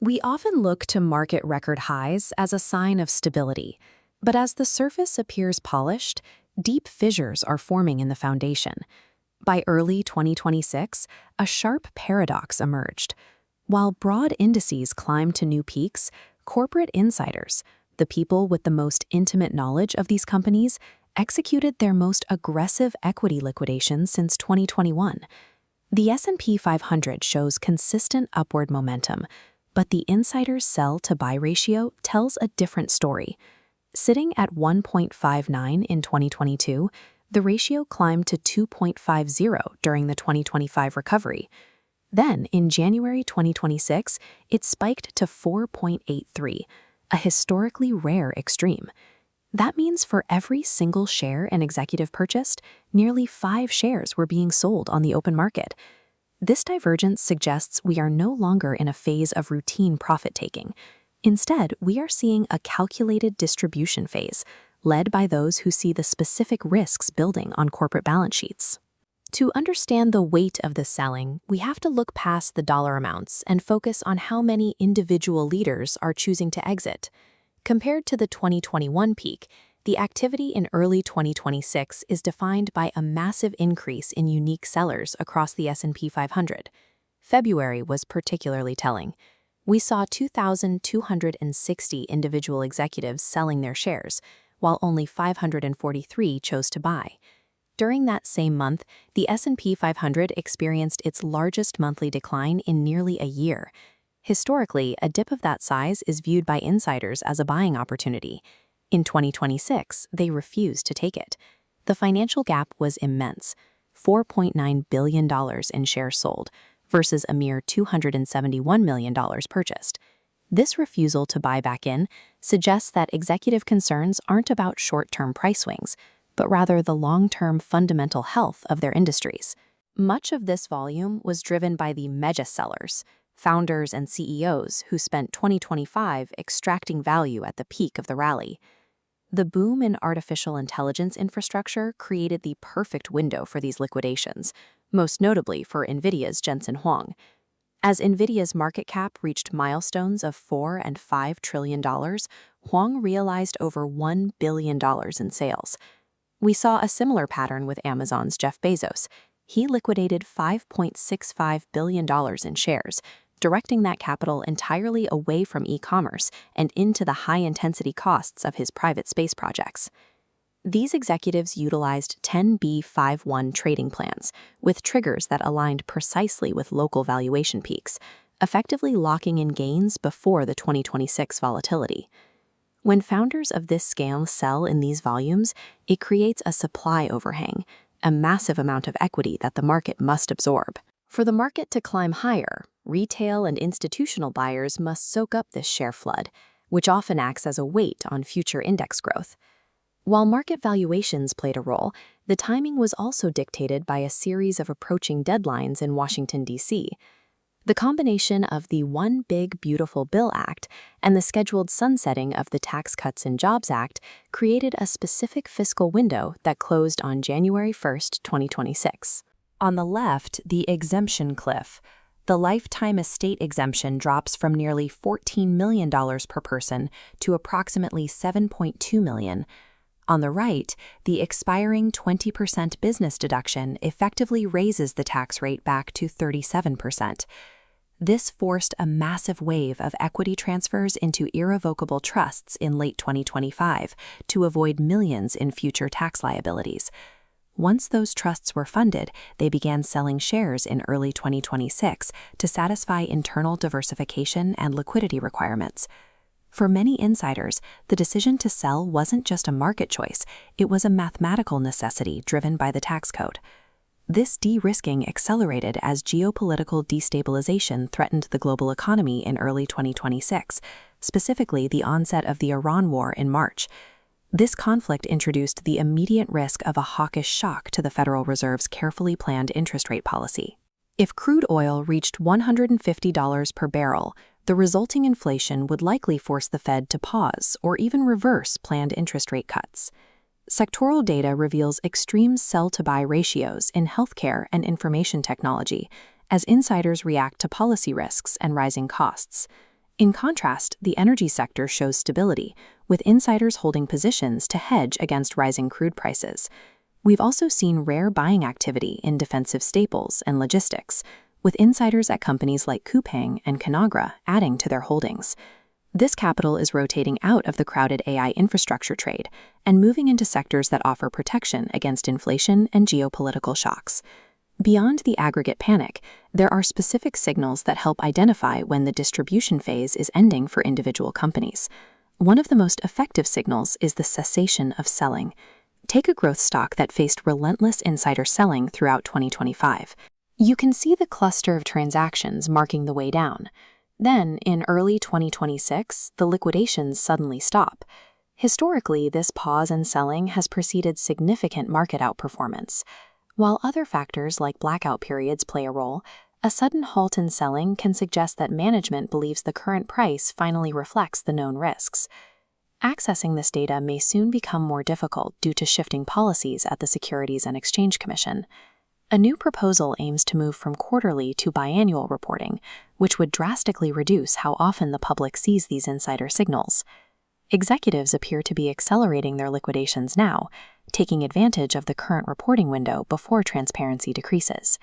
We often look to market record highs as a sign of stability, but as the surface appears polished, deep fissures are forming in the foundation. By early 2026, a sharp paradox emerged. While broad indices climbed to new peaks, corporate insiders, the people with the most intimate knowledge of these companies, executed their most aggressive equity liquidation since 2021. The S&P 500 shows consistent upward momentum, but the insider's sell-to-buy ratio tells a different story. Sitting at 1.59 in 2022, the ratio climbed to 2.50 during the 2025 recovery. Then, in January 2026, it spiked to 4.83, a historically rare extreme. That means for every single share an executive purchased, nearly 5 shares were being sold on the open market. This divergence suggests we are no longer in a phase of routine profit-taking. Instead, we are seeing a calculated distribution phase, led by those who see the specific risks building on corporate balance sheets. To understand the weight of this selling, we have to look past the dollar amounts and focus on how many individual leaders are choosing to exit. Compared to the 2021 peak, the activity in early 2026 is defined by a massive increase in unique sellers across the S&P 500. February was particularly telling. We saw 2,260 individual executives selling their shares, while only 543 chose to buy. During that same month, the S&P 500 experienced its largest monthly decline in nearly a year. Historically, a dip of that size is viewed by insiders as a buying opportunity. In 2026, they refused to take it. The financial gap was immense, $4.9 billion in shares sold versus a mere $271 million purchased. This refusal to buy back in suggests that executive concerns aren't about short-term price swings, but rather the long-term fundamental health of their industries. Much of this volume was driven by the mega sellers, founders and CEOs who spent 2025 extracting value at the peak of the rally. The boom in artificial intelligence infrastructure created the perfect window for these liquidations, most notably for NVIDIA's Jensen Huang. As NVIDIA's market cap reached milestones of $4 and $5 trillion, Huang realized over $1 billion in sales. We saw a similar pattern with Amazon's Jeff Bezos. He liquidated $5.65 billion in shares, directing that capital entirely away from e-commerce and into the high-intensity costs of his private space projects. These executives utilized 10b5-1 trading plans, with triggers that aligned precisely with local valuation peaks, effectively locking in gains before the 2026 volatility. When founders of this scale sell in these volumes, it creates a supply overhang, a massive amount of equity that the market must absorb. For the market to climb higher, retail and institutional buyers must soak up this share flood, which often acts as a weight on future index growth. While market valuations played a role, the timing was also dictated by a series of approaching deadlines in Washington, D.C. The combination of the One Big Beautiful Bill Act and the scheduled sunsetting of the Tax Cuts and Jobs Act created a specific fiscal window that closed on January 1, 2026. On the left, the exemption cliff. The lifetime estate exemption drops from nearly $14 million per person to approximately $7.2 million. On the right, the expiring 20% business deduction effectively raises the tax rate back to 37%. This forced a massive wave of equity transfers into irrevocable trusts in late 2025 to avoid millions in future tax liabilities. Once those trusts were funded, they began selling shares in early 2026 to satisfy internal diversification and liquidity requirements. For many insiders, the decision to sell wasn't just a market choice, it was a mathematical necessity driven by the tax code. This de-risking accelerated as geopolitical destabilization threatened the global economy in early 2026, specifically the onset of the Iran war in March. This conflict introduced the immediate risk of a hawkish shock to the Federal Reserve's carefully planned interest rate policy. If crude oil reached $150 per barrel, the resulting inflation would likely force the Fed to pause or even reverse planned interest rate cuts. Sectoral data reveals extreme sell-to-buy ratios in healthcare and information technology as insiders react to policy risks and rising costs. In contrast, the energy sector shows stability, with insiders holding positions to hedge against rising crude prices. We've also seen rare buying activity in defensive staples and logistics, with insiders at companies like Coupang and Conagra adding to their holdings. This capital is rotating out of the crowded AI infrastructure trade and moving into sectors that offer protection against inflation and geopolitical shocks. Beyond the aggregate panic, there are specific signals that help identify when the distribution phase is ending for individual companies. One of the most effective signals is the cessation of selling. Take a growth stock that faced relentless insider selling throughout 2025. You can see the cluster of transactions marking the way down. Then, in early 2026, the liquidations suddenly stop. Historically, this pause in selling has preceded significant market outperformance. While other factors like blackout periods play a role, a sudden halt in selling can suggest that management believes the current price finally reflects the known risks. Accessing this data may soon become more difficult due to shifting policies at the Securities and Exchange Commission. A new proposal aims to move from quarterly to biannual reporting, which would drastically reduce how often the public sees these insider signals. Executives appear to be accelerating their liquidations now, taking advantage of the current reporting window before transparency decreases.